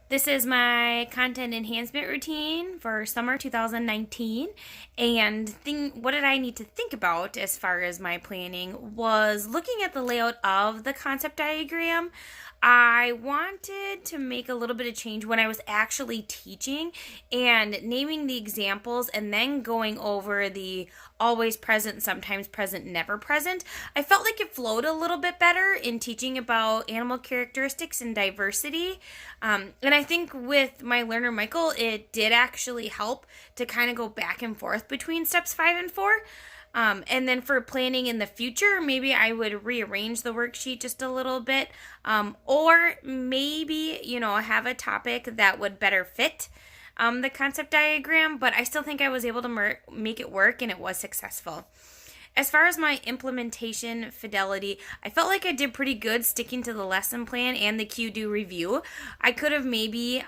This is my content enhancement routine for summer 2019. And what did I need to think about as far as my planning was looking at the layout of the concept diagram. I wanted to make a little bit of change when I was actually teaching and naming the examples and then going over the always present, sometimes present, never present. I felt like it flowed a little bit better in teaching about animal characteristics and diversity. And I think with my learner, Michael, it did actually help to kind of go back and forth between steps 5 and 4. And then for planning in the future, maybe I would rearrange the worksheet just a little bit, or maybe, have a topic that would better fit the concept diagram, but I still think I was able to make it work and it was successful. As far as my implementation fidelity, I felt like I did pretty good sticking to the lesson plan and the cue-do review. I could have maybe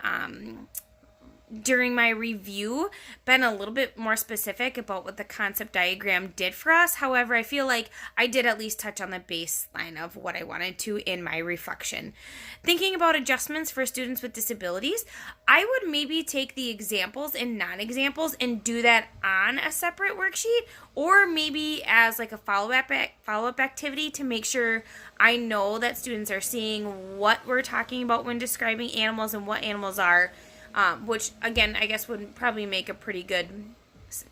during my review been a little bit more specific about what the concept diagram did for us. However, I feel like I did at least touch on the baseline of what I wanted to in my reflection. Thinking about adjustments for students with disabilities, I would maybe take the examples and non-examples and do that on a separate worksheet, or maybe as like a follow-up activity to make sure I know that students are seeing what we're talking about when describing animals and what animals are. Which, again, I guess would probably make a pretty good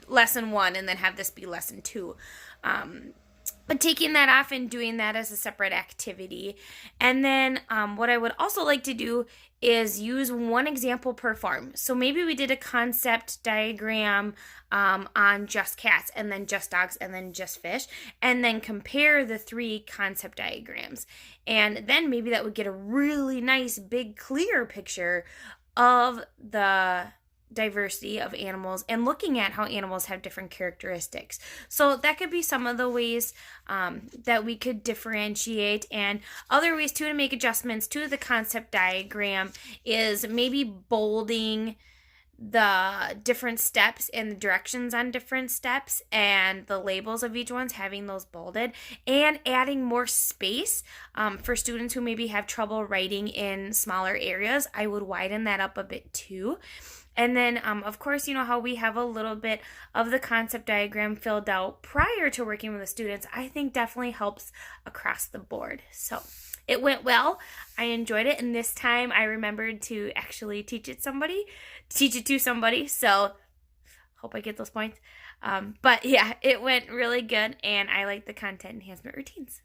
lesson 1 and then have this be lesson 2. But taking that off and doing that as a separate activity. And then what I would also like to do is use one example per farm. So maybe we did a concept diagram on just cats and then just dogs and then just fish, and then compare the 3 concept diagrams. And then maybe that would get a really nice, big, clear picture of the diversity of animals and looking at how animals have different characteristics. So that could be some of the ways that we could differentiate. And other ways too to make adjustments to the concept diagram is maybe bolding the different steps and the directions on different steps and the labels of each one's, having those bolded, and adding more space for students who maybe have trouble writing in smaller areas. I would widen that up a bit too. And then, of course, how we have a little bit of the concept diagram filled out prior to working with the students, I think definitely helps across the board. So it went well. I enjoyed it. And this time I remembered to actually teach it to somebody. So hope I get those points. But yeah, it went really good. And I like the content enhancement routines.